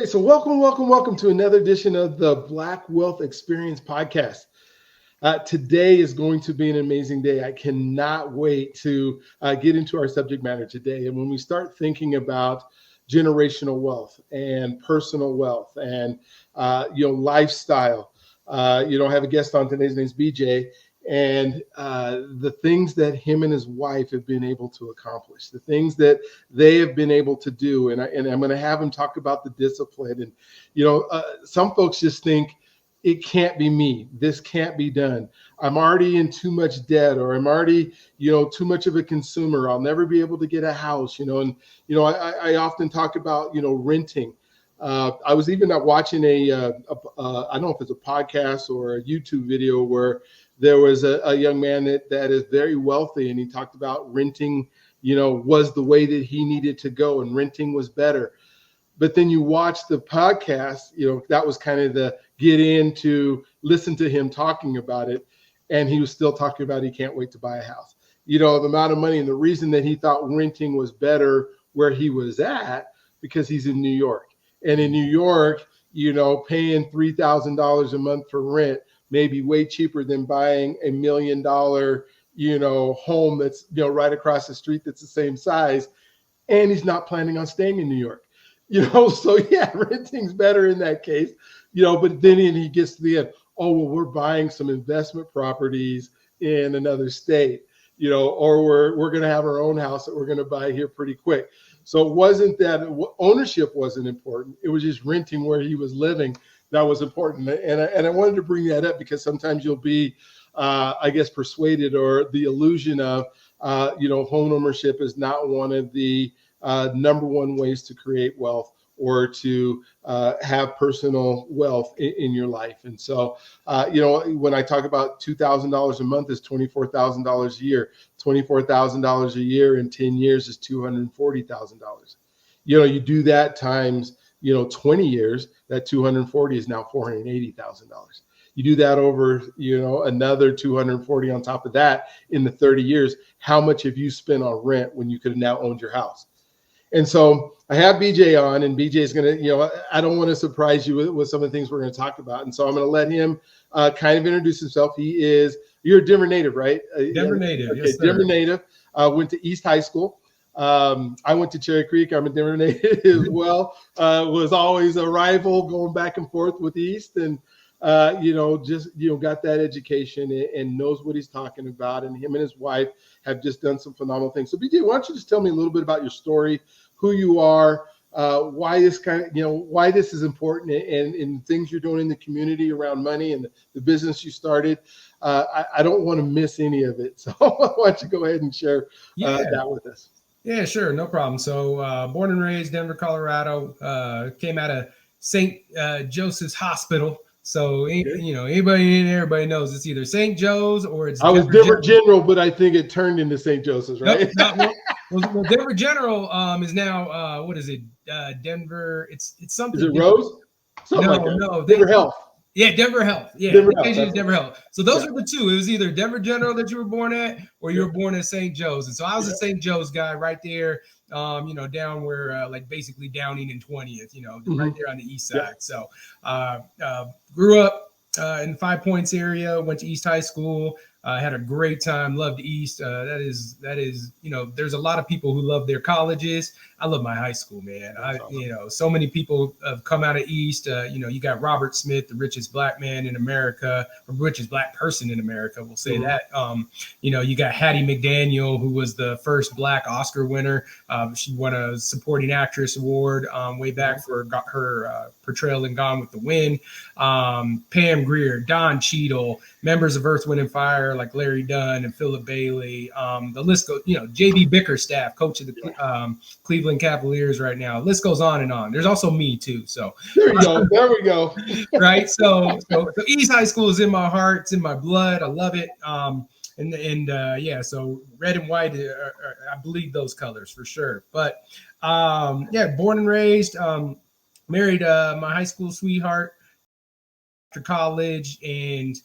right, so welcome to another edition of the Black Wealth Experience podcast. Today is going to be an amazing day. I cannot wait to get into our subject matter today. And when we start thinking about generational wealth and personal wealth and lifestyle, I have a guest on today. His name's BJ. And the things that him and his wife have been able to accomplish, the things that they have been able to do. And I'm going to have him talk about the discipline. And, some folks just think it can't be me. This can't be done. I'm already in too much debt, or I'm already, too much of a consumer. I'll never be able to get a house, I often talk about, renting. I was even watching I don't know if it's a podcast or a YouTube video where there was a young man that is very wealthy, and he talked about renting, was the way that he needed to go, and renting was better. But then you watch the podcast, that was kind of the get in to listen to him talking about it. And he was still talking about he can't wait to buy a house. The amount of money, and the reason that he thought renting was better where he was at, because he's in New York. And in New York, paying $3,000 a month for rent may be way cheaper than buying $1 million, home that's, right across the street that's the same size. And he's not planning on staying in New York, so yeah, renting's better in that case, but then he gets to the end. Oh, well, we're buying some investment properties in another state, or we're going to have our own house that we're going to buy here pretty quick. So it wasn't that ownership wasn't important. It was just renting where he was living that was important. And I wanted to bring that up because sometimes you'll be, persuaded, or the illusion of, home ownership is not one of the number one ways to create wealth or to have personal wealth in your life. And so, when I talk about $2,000 a month is $24,000 a year, $24,000 a year in 10 years is $240,000. You do that times, 20 years, that 240 is now $480,000. You do that over, another 240 on top of that in the 30 years. How much have you spent on rent when you could have now owned your house? And so I have BJ on, and BJ is going to, I don't want to surprise you with some of the things we're going to talk about. And so I'm going to let him kind of introduce himself. You're a Denver native, right? Denver native. Okay, yes, sir. Denver native. Went to East High School. I went to Cherry Creek. I'm a Denver native as well. Was always a rival going back and forth with East, and got that education and knows what he's talking about. And him and his wife have just done some phenomenal things. So BJ, why don't you just tell me a little bit about your story, who you are, why this why this is important, and things you're doing in the community around money and the business you started. I don't want to miss any of it. So why don't you go ahead and share that with us? Yeah, sure. No problem. So born and raised Denver, Colorado, came out of St. Joseph's Hospital. So, everybody knows it's either St. Joe's or it's Denver General, but I think it turned into St. Joseph's, right? Well, Denver General is now, what is it? Denver. It's something. Is it Rose? No. Denver Health. Yeah, Denver Health. Yeah, Denver Health. So those were the two. It was either Denver General that you were born at, or you were born at St. Joe's. And so I was a St. Joe's guy right there, down where, basically Downing and 20th, right there on the east side. So grew up in the 5 Points area, went to East High School. Had a great time. Loved East. That is. There's a lot of people who love their colleges. I love my high school, man. Awesome. So many people have come out of East. You got Robert Smith, the richest black man in America, or richest black person in America. We'll say that. You got Hattie McDaniel, who was the first black Oscar winner. She won a supporting actress award way back for her portrayal in Gone with the Wind. Pam Grier, Don Cheadle, members of Earth, Wind and Fire like Larry Dunn and Philip Bailey. The list goes, J.B. Bickerstaff, coach of the Cleveland Cavaliers right now. List goes on and on. There's also me too. So there we go. Right. So East High School is in my heart. It's in my blood. I love it. So red and white, I bleed those colors for sure. But born and raised, married my high school sweetheart after college, and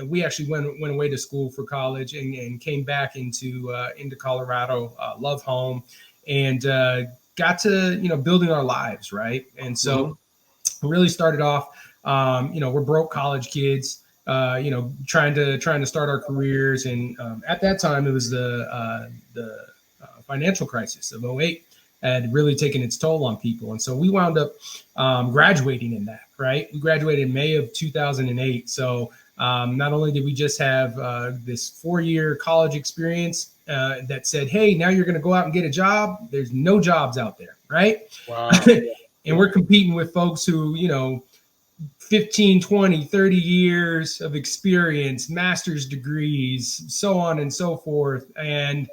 we actually went away to school for college and came back into Colorado. Love home, and got to, building our lives, right? And so really started off, we're broke college kids, trying to start our careers. And at that time, it was the financial crisis of '08 had really taken its toll on people. And so we wound up graduating in that, right? We graduated in May of 2008. So not only did we just have this 4-year college experience that said, hey, now you're going to go out and get a job. There's no jobs out there, right? Wow. And we're competing with folks who, 15, 20, 30 years of experience, master's degrees, so on and so forth. And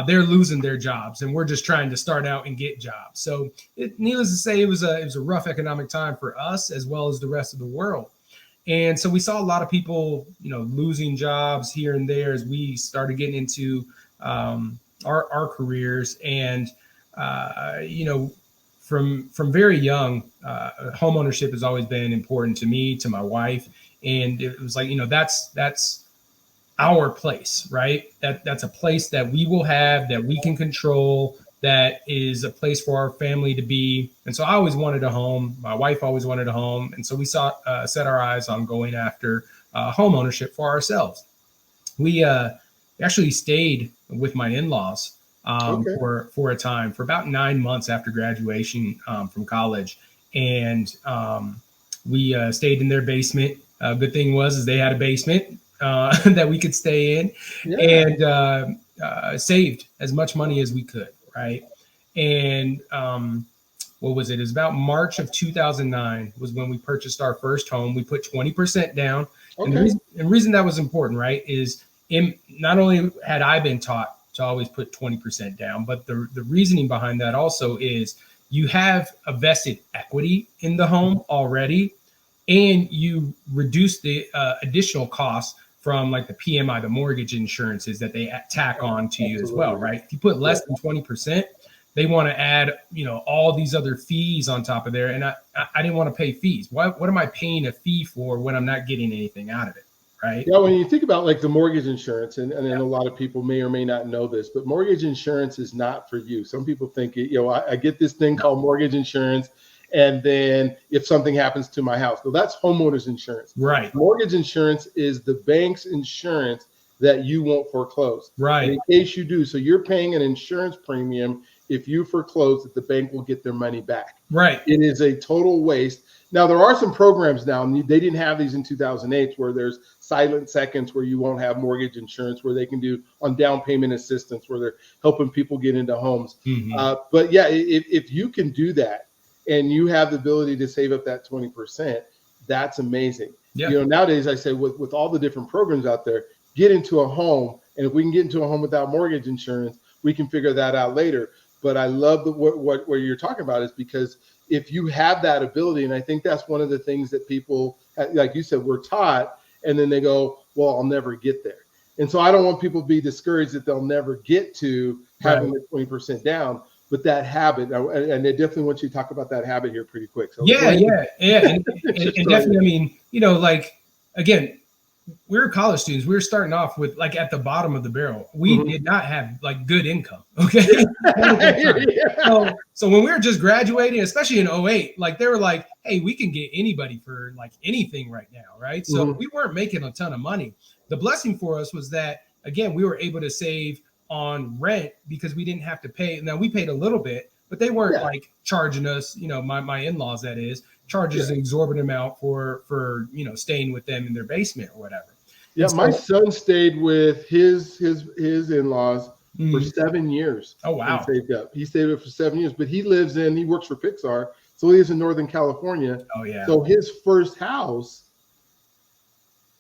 they're losing their jobs, and we're just trying to start out and get jobs. So needless to say, it was a rough economic time for us as well as the rest of the world. And so we saw a lot of people, losing jobs here and there as we started getting into our careers. And, from very young, home ownership has always been important to me, to my wife. And it was like, that's our place, right? That's a place that we will have, that we can control, that is a place for our family to be. And so I always wanted a home. My wife always wanted a home. And so we set our eyes on going after home ownership for ourselves. We actually stayed with my in-laws for a time, for about 9 months after graduation from college. And we stayed in their basement. Good thing was they had a basement that we could stay in, and saved as much money as we could. Right. And what was it? It was about March of 2009 was when we purchased our first home. We put 20% down. Okay. And the reason that was important, right, is not only had I been taught to always put 20% down, but the reasoning behind that also is you have a vested equity in the home already, and you reduce the additional costs from like the PMI, the mortgage insurances that they tack on to you as well, right? If you put less than 20%, they want to add, all these other fees on top of there. And I didn't want to pay fees. What am I paying a fee for when I'm not getting anything out of it, right? Yeah, when you think about like the mortgage insurance, and a lot of people may or may not know this, but mortgage insurance is not for you. Some people think, I get this thing called mortgage insurance, and then if something happens to my house, so that's homeowners insurance. Right. Mortgage insurance is the bank's insurance that you won't foreclose. Right. In case you do. So you're paying an insurance premium if you foreclose, that the bank will get their money back. Right. It is a total waste. Now, there are some programs now, and they didn't have these in 2008, where there's silent seconds where you won't have mortgage insurance, where they can do on down payment assistance, where they're helping people get into homes. But yeah, if you can do that, and you have the ability to save up that 20%, that's amazing. Yeah. Nowadays I say with all the different programs out there, get into a home. And if we can get into a home without mortgage insurance, we can figure that out later. But I love what you're talking about, is because if you have that ability, and I think that's one of the things that people, like you said, we're taught, and then they go, well, I'll never get there. And so I don't want people to be discouraged that they'll never get to having the 20% down. But that habit, and I definitely want you to talk about that habit here pretty quick. So yeah. And definitely, I mean, like, again, we were college students. We were starting off with like at the bottom of the barrel. We did not have like good income. Okay. So when we were just graduating, especially in '08, like they were like, hey, we can get anybody for like anything right now. Right. So we weren't making a ton of money. The blessing for us was that, again, we were able to save on rent because we didn't have to pay. Now we paid a little bit, but they weren't like charging us, my in-laws, that is, charges an exorbitant amount for staying with them in their basement or whatever. Yeah, so, my son stayed with his in-laws for 7 years. Oh wow! Saved up. He stayed up for 7 years, but he works for Pixar, so he lives in Northern California. Oh yeah. So his first house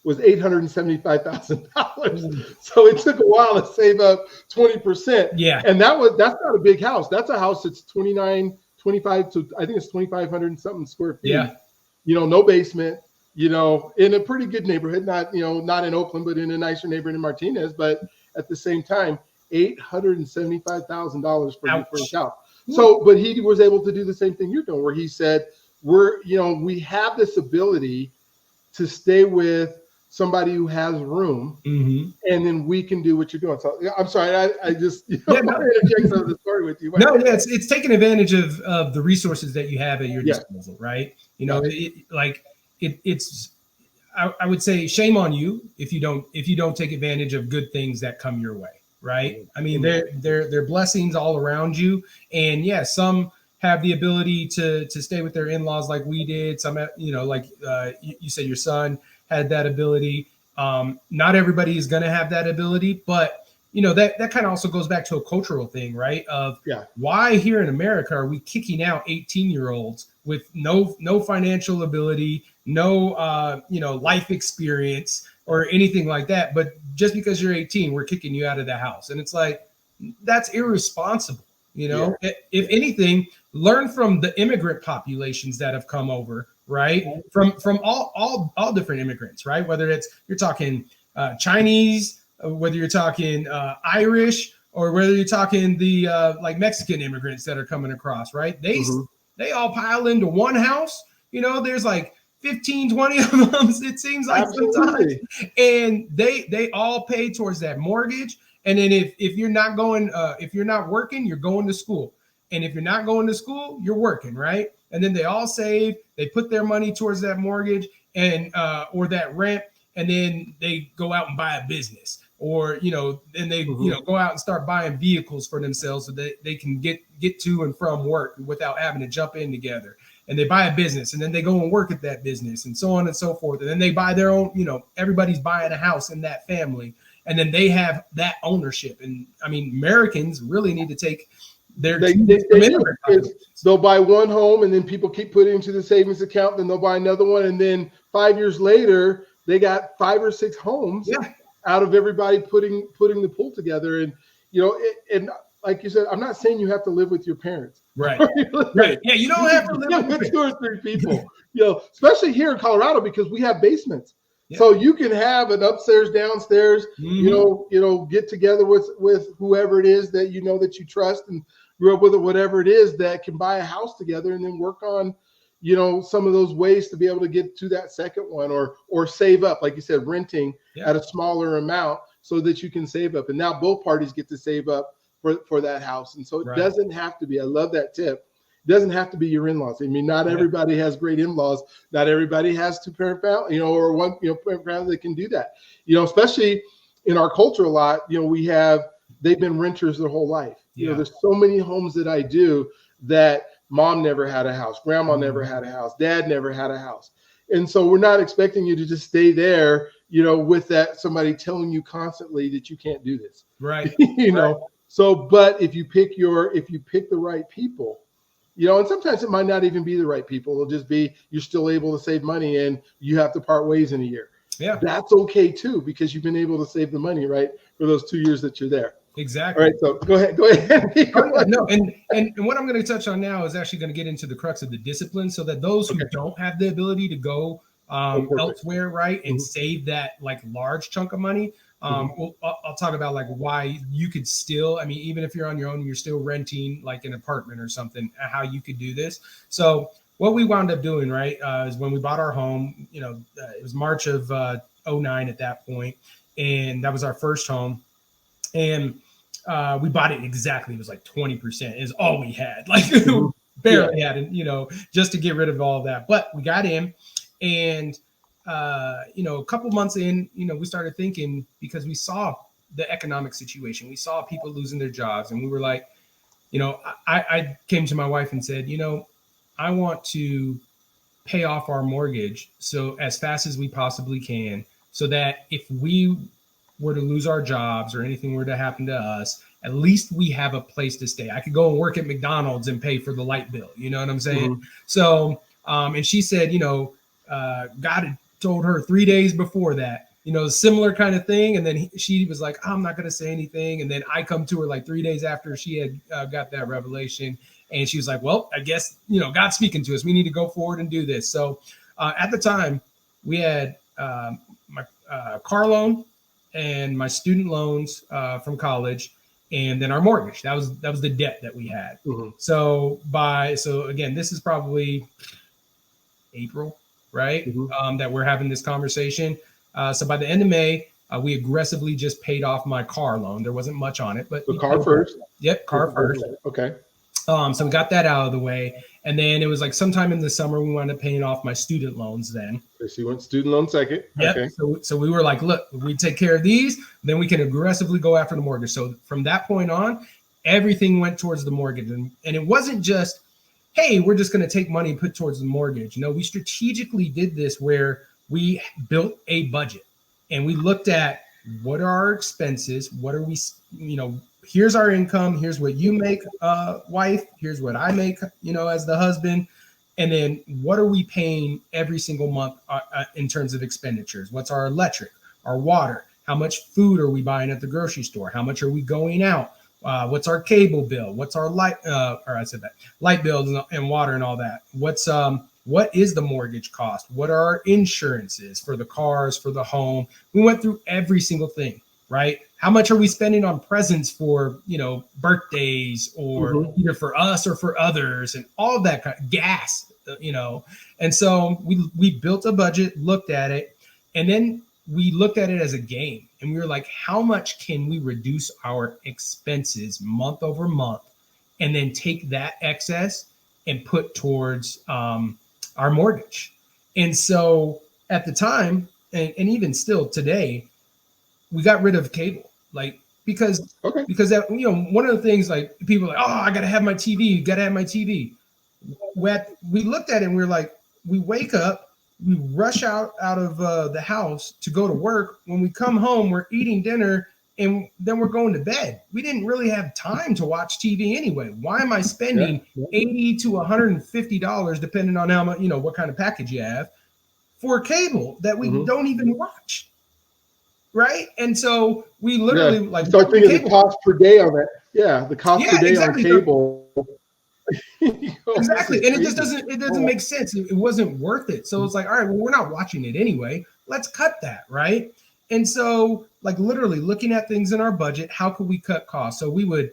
was $875,000. So it took a while to save up 20%. Yeah. And that's not a big house. That's a house that's 25 to, I think it's 2,500 and something square feet. Yeah. No basement, in a pretty good neighborhood, not in Oakland, but in a nicer neighborhood in Martinez. But at the same time, $875,000 for his house. So, but he was able to do the same thing you're doing, where he said, we have this ability to stay with somebody who has room, mm-hmm. and then we can do what you're doing. So I'm sorry, I just no. interject some of the story with you. No, yeah, it's taking advantage of the resources that you have at your disposal, right? You know, it's I would say shame on you if you don't take advantage of good things that come your way, right? I mean, they're blessings all around you, and yeah, some have the ability to stay with their in-laws like we did. Some, you know, like you said, your son had that ability. Not everybody is going to have that ability, but you know, that kind of also goes back to a cultural thing, right? Of why here in America are we kicking out 18-year-olds with no financial ability, no you know, life experience or anything like that, but just because you're 18, we're kicking you out of the house. And it's like, that's irresponsible. You know, if anything, learn from the immigrant populations that have come over, right? From all different immigrants, right? Whether it's you're talking Chinese, whether you're talking Irish, or whether you're talking the like Mexican immigrants that are coming across, right? They all pile into one house. You know, there's like 15, 20 of them, it seems like sometimes. And they all pay towards that mortgage. And then if you're not going, if you're not working, you're going to school. And if you're not going to school, you're working, right? And then they all save, they put their money towards that mortgage and or that rent, and then they go out and buy a business. Or, you know, then they, you know, go out and start buying vehicles for themselves so that they can get to and from work without having to jump in together. And they buy a business, and then they go and work at that business, and so on and so forth. And then they buy their own, you know, everybody's buying a house in that family, and then they have that ownership. And I mean, Americans really need to take their they'll buy one home, and then people keep putting into the savings account, then they'll buy another one, and then 5 years later they got 5 or 6 homes out of everybody putting the pool together. And you know, and like you said, I'm not saying you have to live with your parents, right? Right. Yeah, you don't have to live with 2 or 3 people. You know, especially here in Colorado, because we have basements. So you can have an upstairs, downstairs, you know, get together with whoever it is that you know that you trust and grew up with, it, whatever it is, that can buy a house together and then work on, you know, some of those ways to be able to get to that second one, or save up, like you said, renting at a smaller amount so that you can save up. And now both parties get to save up for that house. And so it doesn't have to be, I love that tip. It doesn't have to be your in-laws. I mean, not everybody has great in-laws. Not everybody has 2-parent family, you know, or one, you know, parent family that can do that. You know, especially in our culture a lot, you know, they've been renters their whole life. You know, there's so many homes that I do that mom never had a house, grandma never had a house, dad never had a house. And so we're not expecting you to just stay there, you know, with that somebody telling you constantly that you can't do this. Right. You know, so, but if you pick the right people, you know, and sometimes it might not even be the right people. It'll just be, you're still able to save money and you have to part ways in a year. Yeah. That's okay too, because you've been able to save the money, right, for those 2 years that you're there. Exactly. All right, so go ahead. No, and what I'm going to touch on now is actually going to get into the crux of the discipline, so that those who don't have the ability to go elsewhere, right, and save that like large chunk of money. I'll talk about like why you could still, I mean, even if you're on your own, you're still renting like an apartment or something, how you could do this. So what we wound up doing, right, is when we bought our home, you know, it was March of 09 at that point, and that was our first home. And we bought it exactly. It was like 20% is all we had. Like barely had it, you know, just to get rid of all that. But we got in, and you know, a couple months in, you know, we started thinking, because we saw the economic situation, we saw people losing their jobs, and we were like, you know, I came to my wife and said, you know, I want to pay off our mortgage so as fast as we possibly can, so that if we were to lose our jobs or anything were to happen to us, at least we have a place to stay. I could go and work at McDonald's and pay for the light bill. You know what I'm saying? So, and she said, you know, God had told her 3 days before that, you know, similar kind of thing. And then she was like, I'm not going to say anything. And then I come to her like 3 days after she had got that revelation. And she was like, well, I guess, you know, God's speaking to us. We need to go forward and do this. So at the time we had my car loan and my student loans from college, and then our mortgage. That was the debt that we had. So again, this is probably April, right? That we're having this conversation. So by the end of May, we aggressively just paid off my car loan. There wasn't much on it, but the car first. Yep, car first. Okay. So we got that out of the way, and then it was like sometime in the summer we wound up paying off my student loans. Then so you went student loan second. Yep. Okay. So we were like, look, if we take care of these, then we can aggressively go after the mortgage. So from that point on, everything went towards the mortgage, and it wasn't just, hey, we're just going to take money and put towards the mortgage. No, we strategically did this where we built a budget, and we looked at what are our expenses, what are we, here's our income, here's what you make, wife, here's what I make, as the husband, and then what are we paying every single month in terms of expenditures? What's our electric, our water? How much food are we buying at the grocery store? How much are we going out? What's our cable bill? What's our light bills and water and all that? What is the mortgage cost? What are our insurances for the cars, for the home? We went through every single thing, right? How much are we spending on presents for, birthdays or either for us or for others, and all of that kind of gas, And so we built a budget, looked at it, and then we looked at it as a game, and we were like, how much can we reduce our expenses month over month, and then take that excess and put towards our mortgage? And so at the time, and even still today, we got rid of cable, because that, one of the things, like, people are like, oh, I got to have my TV, got to have my TV. We looked at it and we were like, we wake up, we rush out of the house to go to work. When we come home, we're eating dinner, and then we're going to bed. We didn't really have time to watch TV anyway. Why am I spending $80 to $150, depending on how much, what kind of package you have, for cable that we don't even watch? Right. And so we literally start thinking the cost per day on that. Yeah. The cost per day on cable. Exactly. And it doesn't make sense. It wasn't worth it. So it's like, all right, well, we're not watching it anyway. Let's cut that. Right. And so, literally looking at things in our budget, how could we cut costs? So we would,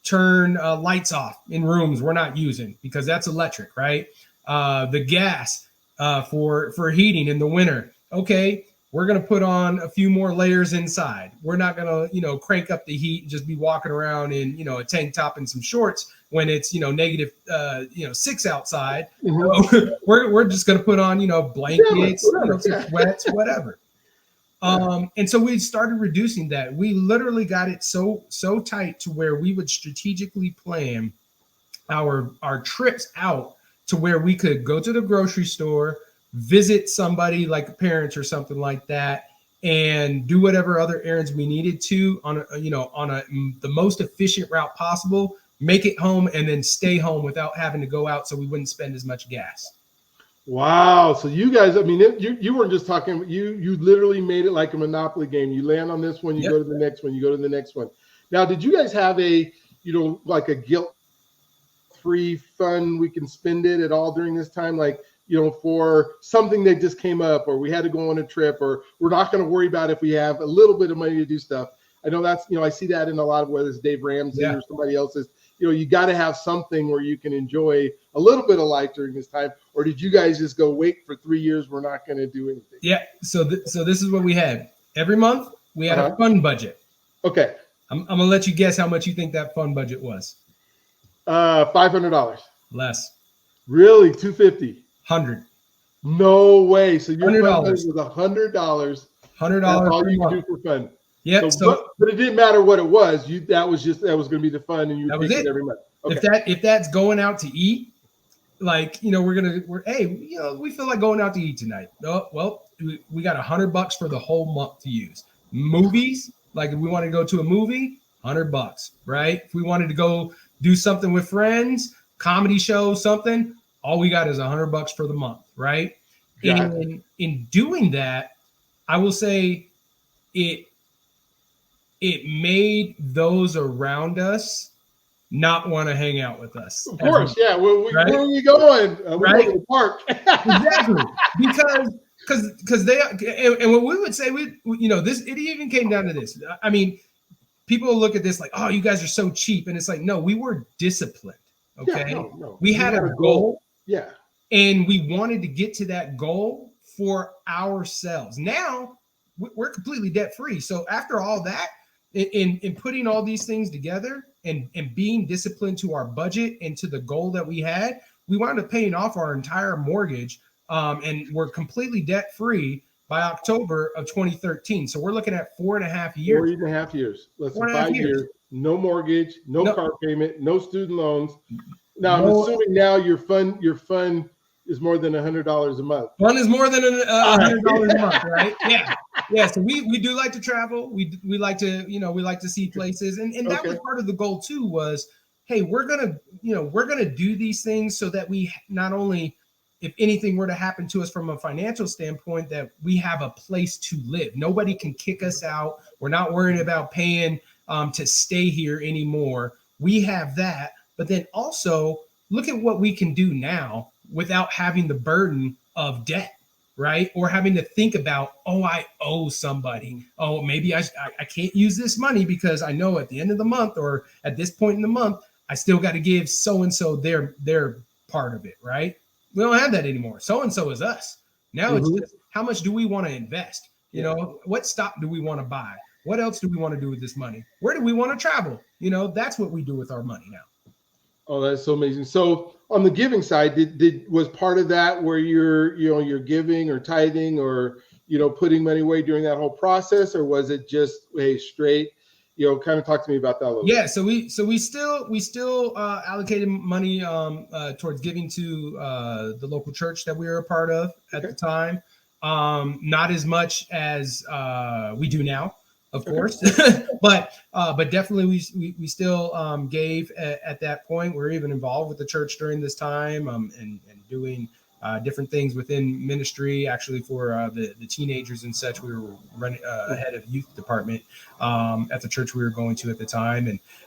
turn lights off in rooms we're not using, because that's electric, right? The gas for heating in the winter. Okay, we're going to put on a few more layers inside. We're not going to, crank up the heat and just be walking around in, a tank top and some shorts when it's, negative, 6 outside. We're just going to put on, blankets, some sweats, whatever. And so we started reducing that. We literally got it so tight to where we would strategically plan our trips out to where we could go to the grocery store, visit somebody like parents or something like that, and do whatever other errands we needed to on the most efficient route possible, make it home, and then stay home without having to go out, so we wouldn't spend as much gas. Wow. So you guys, you weren't just talking, you literally made it like a Monopoly game. You land on this one, you go to the next one, you go to the next one. Now, did you guys have a guilt-free fun, we can spend it at all during this time? For something that just came up, or we had to go on a trip, or we're not going to worry about if we have a little bit of money to do stuff. I know that's, I see that in a lot of, whether it's Dave Ramsey or somebody else's, you got to have something where you can enjoy a little bit of life during this time. Or did you guys just go, wait, for 3 years, we're not going to do anything? Yeah. So this is what we had. Every month we had a fun budget. Okay. I'm going to let you guess how much you think that fun budget was. $500. Less. Really? $250. 100. No way. So your $100 fun budget was $100. $100. That's all you could do for fun. Yep. But it didn't matter what it was. That was going to be the fun, and you pick it every month. Okay. If that's going out to eat, we feel like going out to eat tonight. Oh, well, we got $100 for the whole month to use. Movies, if we wanted to go to a movie, $100, right? If we wanted to go do something with friends, comedy show, something, all we got is $100 for the month, right? And in doing that, I will say it made those around us not want to hang out with us. Of course, yeah. Where are we going? We're going to the park. Exactly, because they, and what we would say, this, it even came down to this. I mean, people look at this like, oh, you guys are so cheap, and it's like, no, we were disciplined. Okay, no. We had a goal. Yeah, and we wanted to get to that goal for ourselves. Now we're completely debt free. So after all that, in putting all these things together and being disciplined to our budget and to the goal that we had, we wound up paying off our entire mortgage, and we're completely debt free by October of 2013. So we're looking at 4.5 years. 4.5 years. Less than 5 years. No mortgage, no car payment, no student loans. Now I'm assuming now your fund is more than $100 a month. Fun is more than $100 a month, right? Yeah. Yeah. So we do like to travel. We like to, we like to see places. And that was part of the goal too, was, hey, we're gonna do these things so that we not only, if anything were to happen to us from a financial standpoint, that we have a place to live. Nobody can kick us out. We're not worried about paying to stay here anymore. We have that. But then also look at what we can do now without having the burden of debt, right? Or having to think about, oh, I owe somebody. Oh, maybe I can't use this money because I know at the end of the month or at this point in the month, I still got to give so-and-so their part of it, right? We don't have that anymore. So-and-so is us. Now it's just, how much do we want to invest? You know, what stock do we want to buy? What else do we want to do with this money? Where do we want to travel? That's what we do with our money now. Oh, that's so amazing. So on the giving side, was part of that where you're giving or tithing or, putting money away during that whole process, or was it just straight, kind of talk to me about that a little bit. Yeah. So we still allocated money towards giving to the local church that we were a part of at the time. Not as much as we do now, of course, but definitely we still gave at that point. We're even involved with the church during this time, and doing different things within ministry. Actually, for the teenagers and such, we were running ahead of youth department at the church we were going to at the time,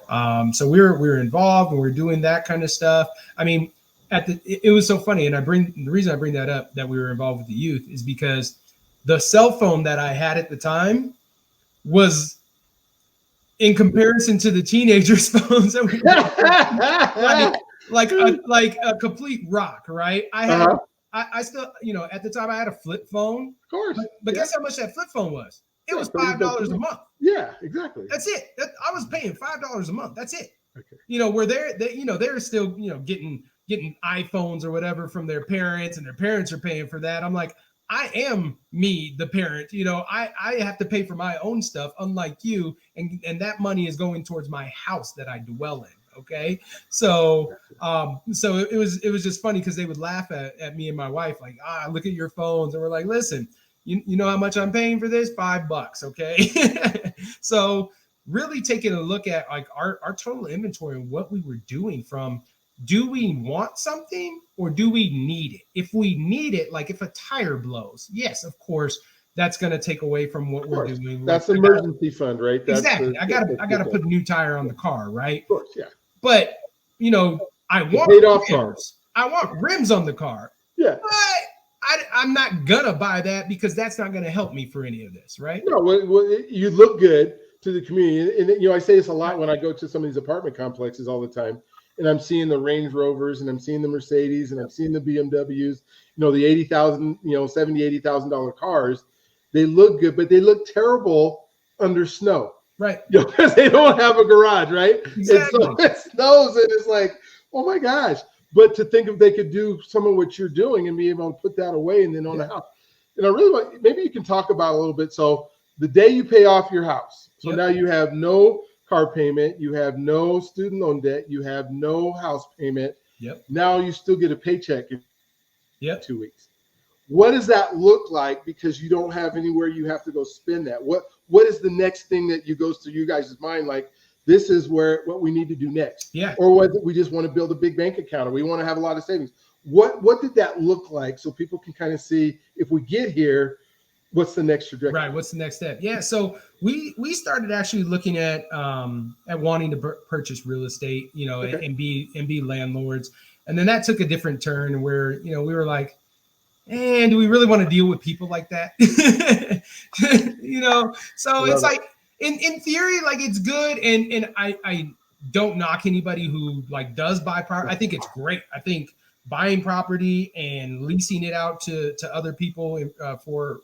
and so we were involved and we were doing that kind of stuff. I mean, it was so funny, and the reason I bring that up, that we were involved with the youth, is because the cell phone that I had at the time was, in comparison to the teenagers' phones, that we like a complete rock, right? I had, I still, at the time I had a flip phone, of course, but guess how much that flip phone was? It was $5 a month. Yeah, exactly. That's it. I was paying $5 a month. That's it. Okay. Where they're still, getting iPhones or whatever from their parents, and their parents are paying for that. I'm like, I am me, the parent, I have to pay for my own stuff, unlike you. And that money is going towards my house that I dwell in. Okay. So it was just funny because they would laugh at me and my wife, like, look at your phones. And we're like, listen, you know how much I'm paying for this? $5. Okay. So really taking a look at like our total inventory and what we were doing from, do we want something or do we need it? If we need it, like if a tire blows, yes, of course, that's going to take away from what we're doing. That's an emergency fund, right? Exactly. I gotta put a new tire on the car, right? Of course, yeah. But I want paid off cars. I want rims on the car. Yeah. But I'm not gonna buy that because that's not gonna help me for any of this, right? No, you look good to the community, and I say this a lot when I go to some of these apartment complexes all the time. And I'm seeing the Range Rovers, and I'm seeing the Mercedes, and I'm seeing the BMWs, the $80,000, $70,000, $80,000 cars. They look good, but they look terrible under snow. Right. Because they don't have a garage, right? Exactly. And so it snows, and it's like, oh my gosh. But to think if they could do some of what you're doing and be able to put that away and then own the house. And I really want, maybe you can talk about a little bit. So the day you pay off your house, so now you have no car payment, you have no student loan debt, you have no house payment. Yep. Now you still get a paycheck in 2 weeks. What does that look like? Because you don't have anywhere you have to go spend that. What is the next thing that goes through you guys' mind? Like, this is what we need to do next. Yeah. Or whether we just want to build a big bank account, or we want to have a lot of savings. What did that look like, so people can kind of see, if we get here, what's the next trajectory? Right. What's the next step? Yeah. So we started actually looking at wanting to purchase real estate, and be landlords. And then that took a different turn where, we were like, do we really want to deal with people like that? So it's like, in theory, like, it's good. And I don't knock anybody who like does buy property. I think it's great. I think buying property and leasing it out to other people for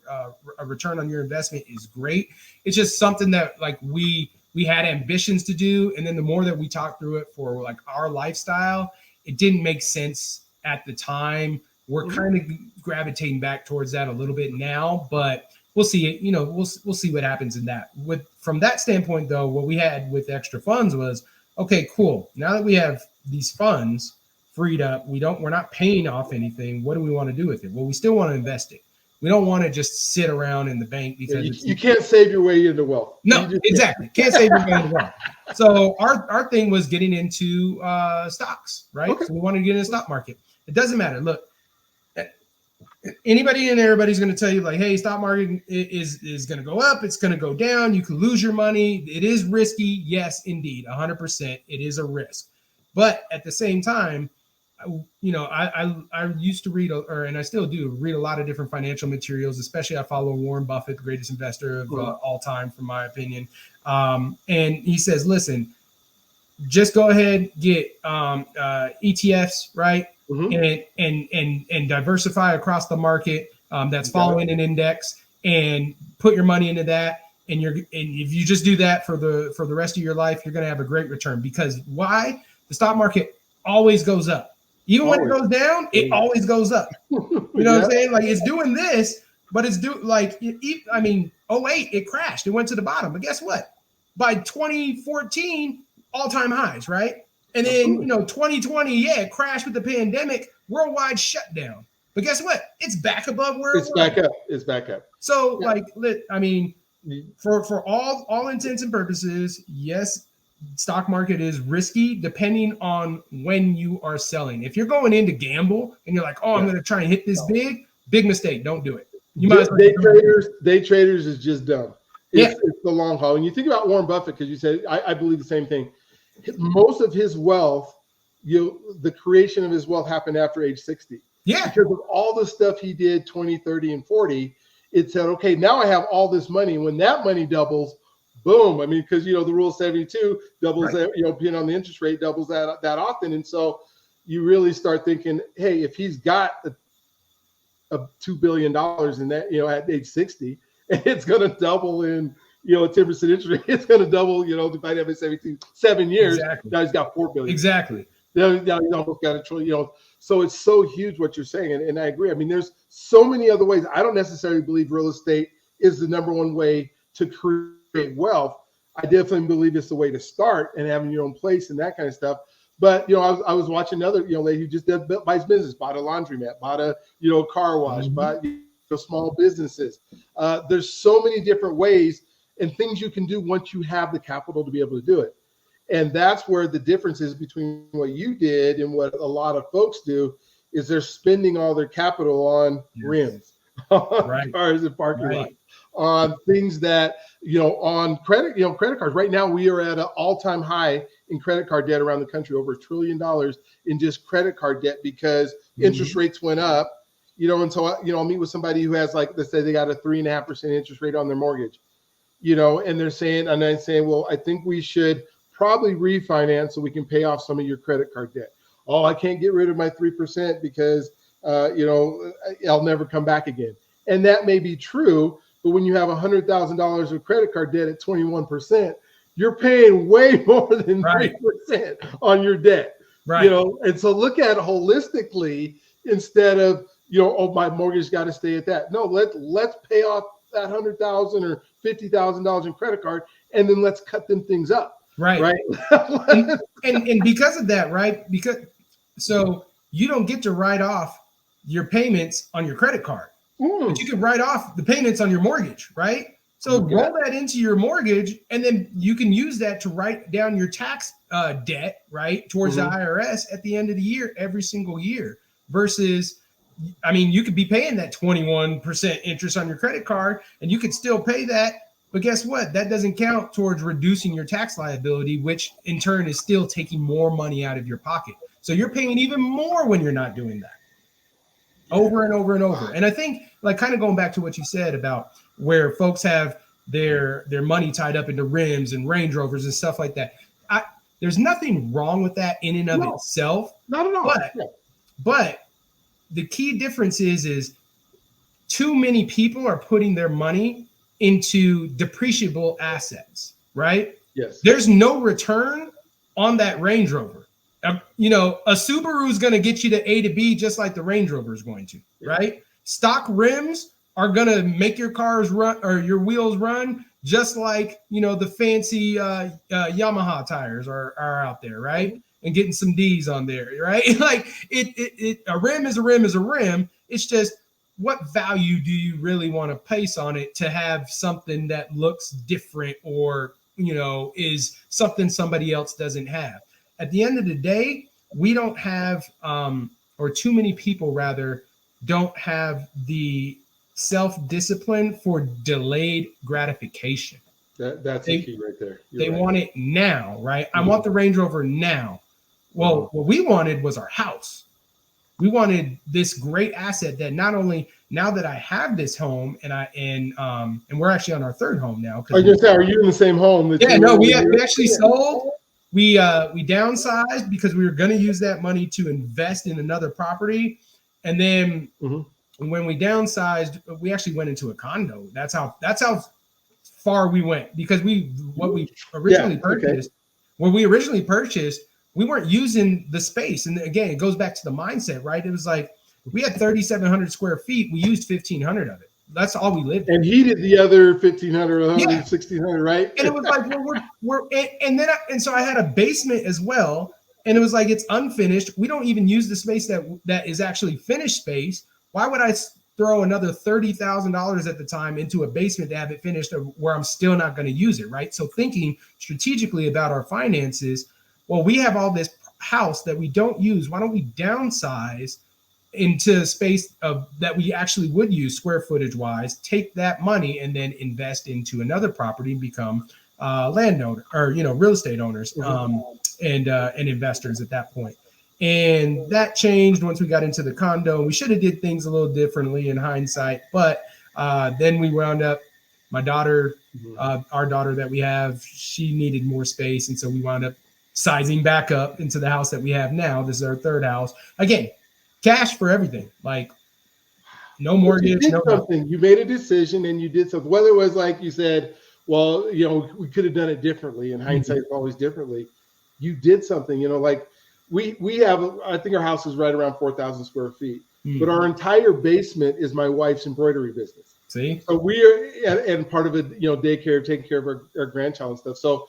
a return on your investment is great. It's just something that like we had ambitions to do. And then the more that we talked through it for like our lifestyle, it didn't make sense at the time. We're kind of gravitating back towards that a little bit now, but we'll see. You know, we'll see what happens in that. From that standpoint, though, what we had with extra funds was, okay, cool. Now that we have these funds freed up, we're not paying off anything. What do we want to do with it? Well, we still want to invest it. We don't want to just sit around in the bank because you can't save your way into wealth. No, exactly. Can't save your way into wealth. So our thing was getting into stocks, right? Okay. So we wanted to get in the stock market. It doesn't matter. Look, anybody and everybody's going to tell you like, hey, stock market is going to go up. It's going to go down. You can lose your money. It is risky. Yes, indeed. 100%. It is a risk. But at the same time, you know, I used to read, and I still do read a lot of different financial materials, especially I follow Warren Buffett, the greatest investor of all time, from my opinion. And he says, listen, just go ahead, get ETFs, right? And diversify across the market that's following an index, and put your money into that. And if you just do that for the rest of your life, you're going to have a great return. Because why? The stock market always goes up. Even when it goes down, it always goes up. You know what I'm saying? Like, it's doing this, but it's I mean, 08, it crashed. It went to the bottom. But guess what? By 2014, all-time highs, right? And then, 2020, it crashed with the pandemic, worldwide shutdown. But guess what? It's back above where it's back up. It's back up. So, I mean, for all intents and purposes, yes, stock market is risky depending on when you are selling. If you're going in to gamble and you're like, I'm going to try and hit this big mistake. Don't do it. You might day traders is just dumb. It's the long haul. And you think about Warren Buffett, because you said, I believe the same thing. Most of his wealth, the creation of his wealth happened after age 60. Yeah. Because of all the stuff he did 20, 30, and 40, it said, okay, now I have all this money. When that money doubles, boom. I mean, because, the rule of 72 doubles, being on the interest rate doubles that often. And so you really start thinking, hey, if he's got a $2 billion in that, at age 60, and it's going to double in, a 10% interest rate, it's going to double, divided by 7 years. Exactly. Now he's got $4 billion. Exactly. Now he's almost got $1 trillion, so it's so huge what you're saying. And I agree. I mean, there's so many other ways. I don't necessarily believe real estate is the number one way to create wealth. I definitely believe it's the way to start, and having your own place and that kind of stuff. But, I was watching another, lady who just buys business, bought a laundromat, bought a, car wash, bought small businesses. There's so many different ways and things you can do once you have the capital to be able to do it. And that's where the difference is between what you did and what a lot of folks do, is they're spending all their capital on rims, on cars and parking lots, on things that, on credit cards. Right now, we are at an all-time high in credit card debt around the country, over $1 trillion in just credit card debt, because interest rates went up, and so, I'll meet with somebody who has, like, let's say they got a 3.5% interest rate on their mortgage, and I'm saying, well, I think we should probably refinance so we can pay off some of your credit card debt. Oh, I can't get rid of my 3% because, I'll never come back again. And that may be true, but when you have $100,000 of credit card debt at 21%, you're paying way more than 3% on your debt. Right. And so look at it holistically instead of, my mortgage got to stay at that. No, let's pay off that $100,000 or $50,000 in credit card, and then let's cut them things up. Right. and because of that, so you don't get to write off your payments on your credit card, but you can write off the payments on your mortgage, right? So roll that into your mortgage, and then you can use that to write down your tax debt, right, towards the IRS at the end of the year, every single year. Versus, I mean, you could be paying that 21% interest on your credit card, and you could still pay that. But guess what? That doesn't count towards reducing your tax liability, which in turn is still taking more money out of your pocket. So you're paying even more when you're not doing that, over and over and over. And I think, like, kind of going back to what you said about where folks have their money tied up into rims and Range Rovers and stuff like that. There's nothing wrong with that in and of itself. Not at all. But But the key difference is too many people are putting their money into depreciable assets, right? Yes. There's no return on that Range Rover. You know, a Subaru is going to get you to A to B just like the Range Rover is going to, right? Stock rims are going to make your cars run or your wheels run just like, you know, the fancy Yamaha tires are out there, right? And getting some D's on there, right? Like a rim is a rim is a rim. It's just, what value do you really want to place on it to have something that looks different or, you know, is something somebody else doesn't have? At the end of the day, we don't have, or too many people rather, don't have the self-discipline for delayed gratification. That's the key right there. They want it now, right? I want the Range Rover now. Well, what we wanted was our house. We wanted this great asset that not only now that I have this home and we're actually on our third home now. I was gonna say, are you in the same home? Yeah, no, we actually sold. We downsized because we were going to use that money to invest in another property, and then when we downsized, we actually went into a condo. That's how far we went because what we originally purchased. We weren't using the space. And again, it goes back to the mindset, right? It was like we had 3,700 square feet. We used 1,500 of it. That's all we lived in. And he did the other 1,500, 100, 1,600, right? And it was like, well, and so I had a basement as well. And it was like, it's unfinished. We don't even use the space that is actually finished space. Why would I throw another $30,000 at the time into a basement to have it finished where I'm still not going to use it, right? So thinking strategically about our finances, well, we have all this house that we don't use. Why don't we downsize into space that we actually would use square footage wise, take that money and then invest into another property and become landowner or, you know, real estate owners and investors at that point. And that changed once we got into the condo. We should have did things a little differently in hindsight, but then we wound up, my daughter, our daughter that we have, she needed more space. And so we wound up sizing back up into the house that we have now. This is our third house. Again, cash for everything. Like no mortgage. You made a decision and you did something. Whether it was like you said, well, you know, we could have done it differently. In hindsight, it's always differently. You did something, you know, like we have, I think our house is right around 4,000 square feet, but our entire basement is my wife's embroidery business. See? So we are, and part of it, you know, daycare, taking care of our grandchild and stuff. So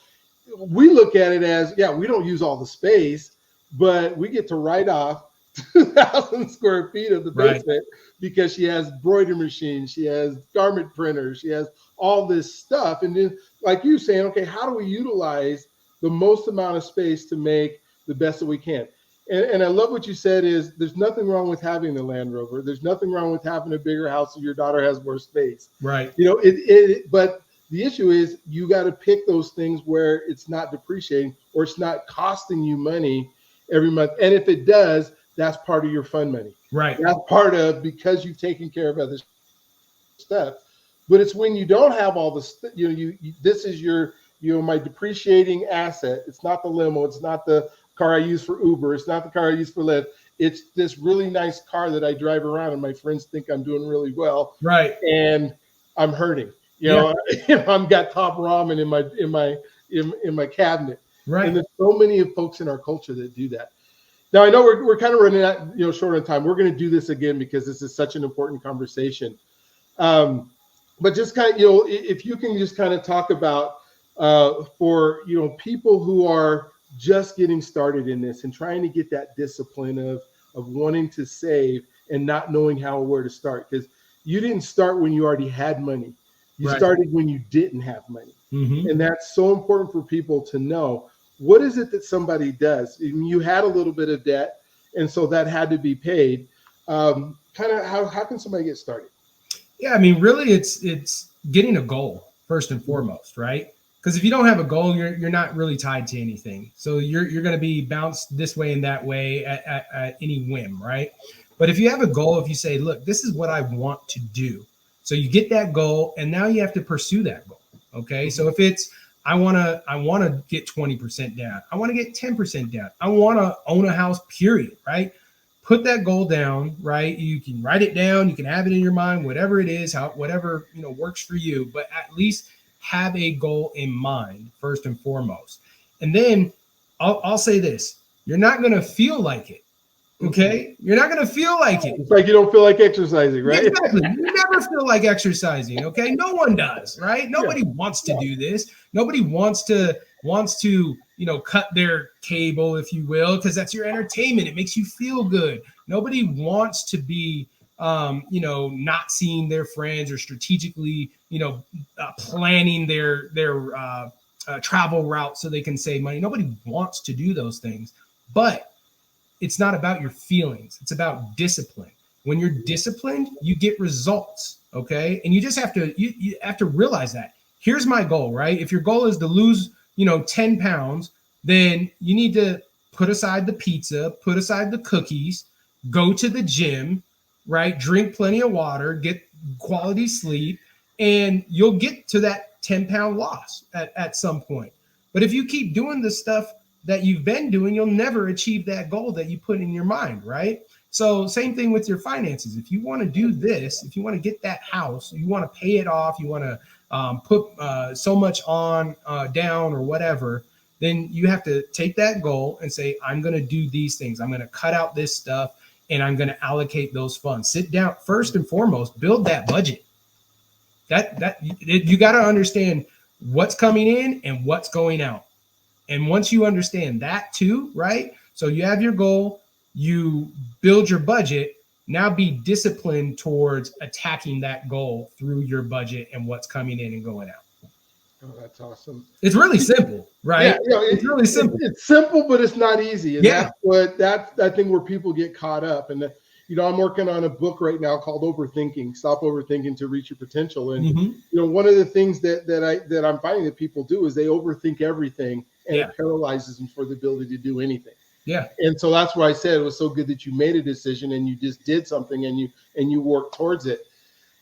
we look at it as, we don't use all the space, but we get to write off 2,000 square feet of the basement because she has embroidery machines, she has garment printers, she has all this stuff. And then, like you saying, okay, how do we utilize the most amount of space to make the best that we can? And I love what you said is there's nothing wrong with having the Land Rover. There's nothing wrong with having a bigger house if your daughter has more space. Right. You know, but the issue is you got to pick those things where it's not depreciating or it's not costing you money every month. And if it does, that's part of your fund money. Right. That's part of because you've taken care of other stuff. But it's when you don't have all the, you this is your, my depreciating asset. It's not the limo. It's not the car I use for Uber. It's not the car I use for Lyft. It's this really nice car that I drive around and my friends think I'm doing really well. Right. And I'm hurting. You know, I've got top ramen in my cabinet. Right. And there's so many folks in our culture that do that. Now I know we're kind of running out, short on time. We're going to do this again because this is such an important conversation. But just kind of, if you can just kind of talk about for people who are just getting started in this and trying to get that discipline of wanting to save and not knowing how or where to start, because you didn't start when you already had money. You started when you didn't have money. And that's so important for people to know. What is it that somebody does? You had a little bit of debt, and so that had to be paid. Kind of how can somebody get started? Yeah, I mean, really, it's getting a goal first and foremost, right? Because if you don't have a goal, you're not really tied to anything. So you're going to be bounced this way and that way at any whim, right? But if you have a goal, if you say, look, this is what I want to do. So you get that goal, and now you have to pursue that goal. Okay. So if it's, I want to get 20% down. I want to get 10% down. I want to own a house, period. Right. put that goal down, right? You can write it down, you can have it in your mind, whatever it is, whatever, works for you, but at least have a goal in mind first and foremost. And then I'll say this, you're not going to feel like it. Okay. You're not going to feel like it. It's like you don't feel like exercising, right? Exactly. You never feel like exercising. Okay. No one does, right? Nobody wants to do this. Nobody wants to, cut their cable, if you will, because that's your entertainment. It makes you feel good. Nobody wants to be, not seeing their friends or strategically, planning their travel route so they can save money. Nobody wants to do those things, but it's not about your feelings. It's about discipline. When you're disciplined, you get results. Okay. And you just have to, you have to realize that. Here's my goal, right? If your goal is to lose, 10 pounds, then you need to put aside the pizza, put aside the cookies, go to the gym, right? Drink plenty of water, get quality sleep, and you'll get to that 10-pound loss at some point. But if you keep doing the stuff that you've been doing, you'll never achieve that goal that you put in your mind, right? So same thing with your finances. If you want to do this, if you want to get that house, you want to pay it off, you want to put so much on down or whatever, then you have to take that goal and say, I'm going to do these things. I'm going to cut out this stuff and I'm going to allocate those funds. Sit down first and foremost, build that budget. You got to understand what's coming in and what's going out. And once you understand that too, right? So you have your goal, you build your budget. Now be disciplined towards attacking that goal through your budget and what's coming in and going out. Oh, that's awesome. It's really simple, right? Yeah, it's really simple. It's simple, but it's not easy. And that's I think where people get caught up. And I'm working on a book right now called Overthinking. Stop overthinking to reach your potential. And one of the things that I'm finding that people do is they overthink everything, and it paralyzes them for the ability to do anything. Yeah. And so that's why I said it was so good that you made a decision and you just did something and you worked towards it.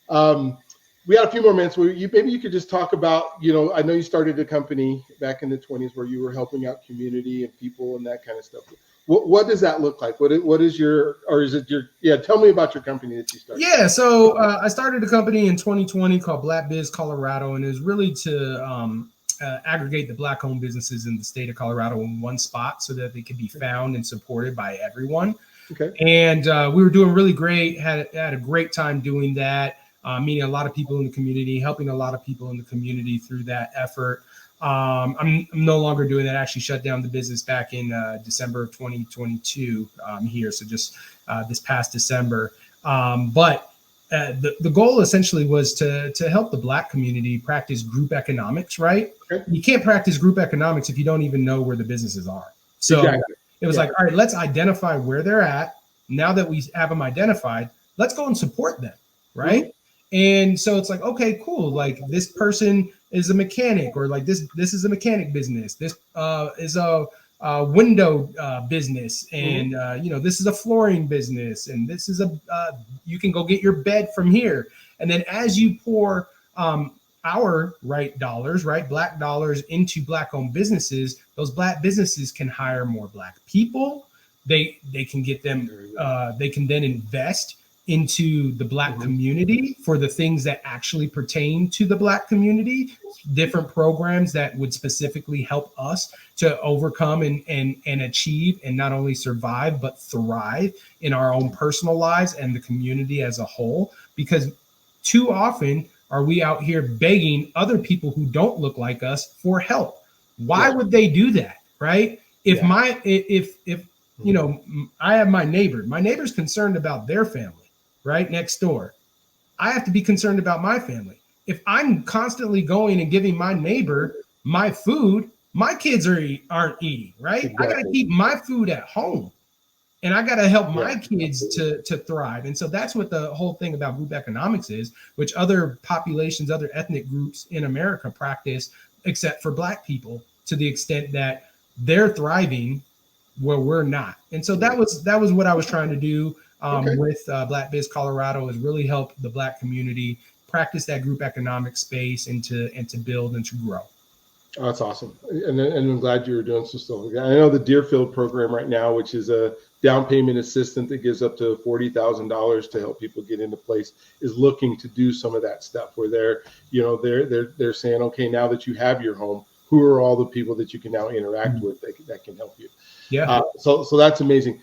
We got a few more minutes where maybe you could just talk about, I know you started a company back in the 20s where you were helping out community and people and that kind of stuff. What does that look like? What is tell me about your company that you started. Yeah. So I started a company in 2020 called Black Biz Colorado, and it was really to aggregate the Black-owned businesses in the state of Colorado in one spot so that they could be found and supported by everyone. Okay. And we were doing really great, had a great time doing that, meeting a lot of people in the community, helping a lot of people in the community through that effort. I'm no longer doing that. I actually shut down the business back in December of 2022 here. So just this past December. But the goal essentially was to help the Black community practice group economics, right? Okay. You can't practice group economics if you don't even know where the businesses are. So it was like, all right, let's identify where they're at. Now that we have them identified, let's go and support them, right? Mm-hmm. And so it's like, okay, cool. Like this person is a mechanic, or like this is a mechanic business. This is a window business, and this is a flooring business, and this is you can go get your bed from here. And then as you pour our dollars, Black dollars into Black-owned businesses, those Black businesses can hire more Black people. They can get them. They can then invest into the Black community for the things that actually pertain to the Black community, different programs that would specifically help us to overcome and achieve and not only survive, but thrive in our own personal lives and the community as a whole. Because too often are we out here begging other people who don't look like us for help. Why would they do that, right? If I have my neighbor's concerned about their family, right next door. I have to be concerned about my family. If I'm constantly going and giving my neighbor my food, my kids aren't eating, right? Exactly. I got to keep my food at home, and I got to help my kids to thrive. And so that's what the whole thing about group economics is, which other populations, other ethnic groups in America practice, except for Black people, to the extent that they're thriving where we're not. And so that was what I was trying to do. With Black Biz Colorado, is really help the Black community practice that group economic space and to build and to grow. Oh, that's awesome. And I'm glad you were doing some stuff like that. I know the Deerfield program right now, which is a down payment assistant that gives up to $40,000 to help people get into place, is looking to do some of that stuff where they're saying, okay, now that you have your home, who are all the people that you can now interact with that can help you? Yeah. So that's amazing.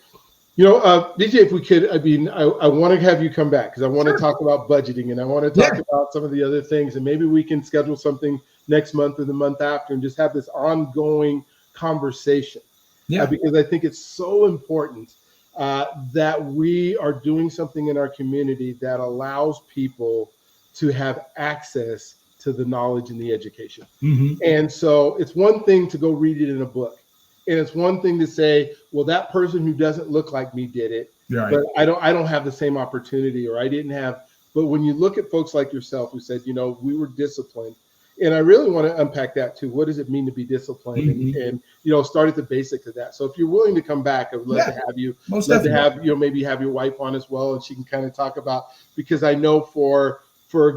DJ, if we could, I want to have you come back because I want to talk about budgeting and I want to talk about some of the other things, and maybe we can schedule something next month or the month after and just have this ongoing conversation. Because I think it's so important that we are doing something in our community that allows people to have access to the knowledge and the education. Mm-hmm. And so it's one thing to go read it in a book. And it's one thing to say, well, that person who doesn't look like me did it, but I don't have the same opportunity, or I didn't have. But when you look at folks like yourself who said, we were disciplined, and I really want to unpack that too. What does it mean to be disciplined? And start at the basics of that. So if you're willing to come back, I would love to have you. Love to have maybe have your wife on as well, and she can kind of talk about, because I know for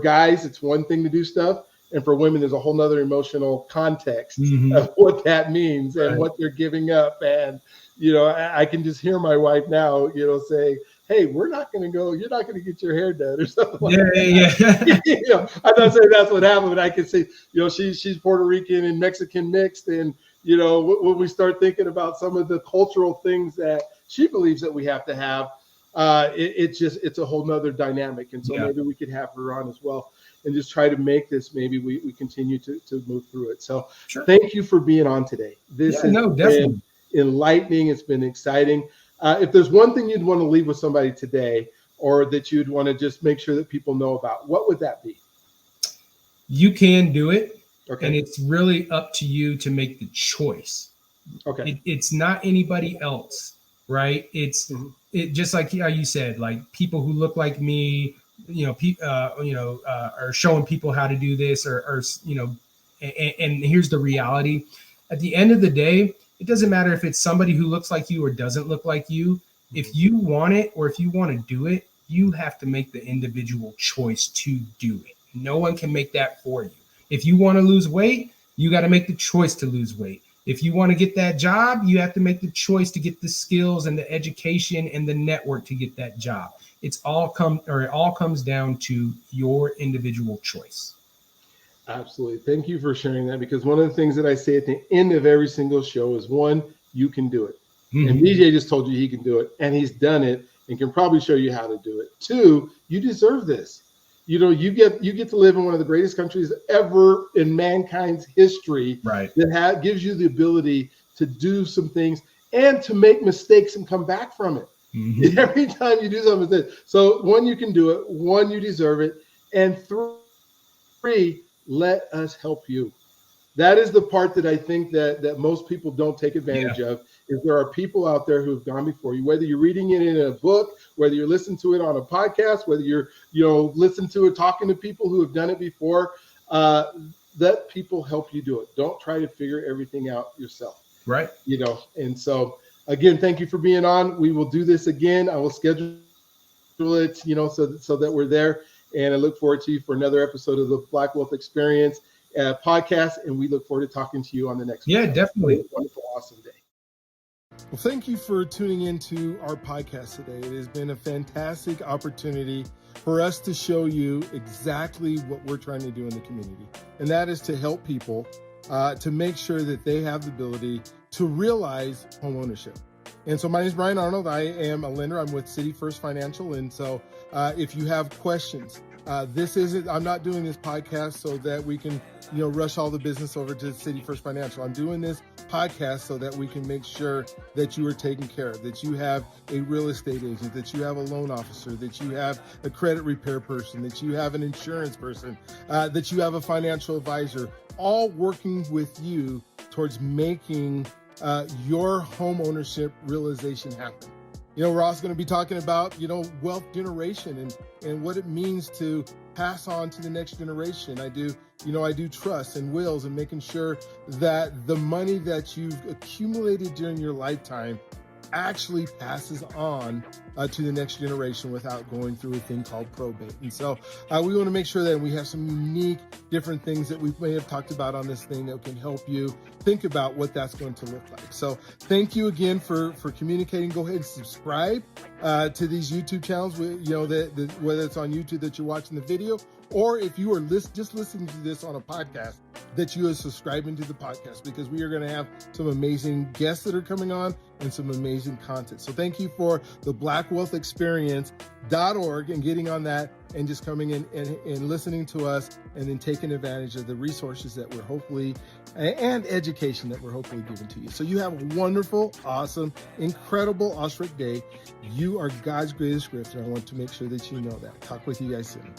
guys it's one thing to do stuff. And for women, there's a whole nother emotional context of what that means and what they're giving up. And, I can just hear my wife now, say, hey, we're not going to go, you're not going to get your hair done or something like that. I'm not saying that's what happened, but I can say, she's Puerto Rican and Mexican mixed. And, when we start thinking about some of the cultural things that she believes that we have to have, it's a whole nother dynamic. And so maybe we could have her on as well and just try to make this, maybe we continue to move through it. So thank you for being on today. This has been enlightening. It's been exciting. If there's one thing you'd want to leave with somebody today, or that you'd want to just make sure that people know about, what would that be? You can do it. And it's really up to you to make the choice. It's not anybody else, right? It's it just like how you said, like people who look like me, are showing people how to do this, or and here's the reality. At the end of the day, it doesn't matter if it's somebody who looks like you or doesn't look like you. If you want it, or if you want to do it, you have to make the individual choice to do it. No one can make that for you. If you want to lose weight, you got to make the choice to lose weight. If you want to get that job, you have to make the choice to get the skills and the education and the network to get that job. It all comes down to your individual choice. Absolutely. Thank you for sharing that, because one of the things that I say at the end of every single show is, one, you can do it. And DJ just told you he can do it, and he's done it and can probably show you how to do it. Two, you deserve this. You get to live in one of the greatest countries ever in mankind's history, that gives you the ability to do some things and to make mistakes and come back from it. Every time you do something. So one, you can do it. One, you deserve it. And three, let us help you. That is the part that I think that most people don't take advantage of, is there are people out there who have gone before you, whether you're reading it in a book, whether you're listening to it on a podcast, whether you're, listen to it, talking to people who have done it before. Let people help you do it. Don't try to figure everything out yourself. Right. And so again, thank you for being on. We will do this again. I will schedule it, so that we're there. And I look forward to you for another episode of the Black Wealth Experience podcast. And we look forward to talking to you on the next one. Yeah, definitely. Wonderful, awesome day. Well, thank you for tuning into our podcast today. It has been a fantastic opportunity for us to show you exactly what we're trying to do in the community. And that is to help people to make sure that they have the ability to realize home ownership. And so my name is Brian Arnold. I am a lender. I'm with City First Financial. And so if you have questions, I'm not doing this podcast so that we can, rush all the business over to City First Financial. I'm doing this podcast so that we can make sure that you are taken care of, that you have a real estate agent, that you have a loan officer, that you have a credit repair person, that you have an insurance person, that you have a financial advisor, all working with you towards making your home ownership realization happen. We're also going to be talking about, wealth generation and what it means to pass on to the next generation. I do trust and wills and making sure that the money that you've accumulated during your lifetime actually passes on to the next generation without going through a thing called probate. And so we want to make sure that we have some unique different things that we may have talked about on this thing that can help you think about what that's going to look like. So thank you again for communicating. Go ahead and subscribe to these YouTube channels, whether it's on YouTube that you're watching the video, or if you are just listening to this on a podcast, that you are subscribing to the podcast, because we are going to have some amazing guests that are coming on and some amazing content. So thank you for the blackwealthexperience.org and getting on that and just coming in and listening to us and then taking advantage of the resources that we're hopefully and education that we're hopefully giving to you. So you have a wonderful, awesome, incredible, awestruck day. You are God's greatest gift, and I want to make sure that you know that. Talk with you guys soon.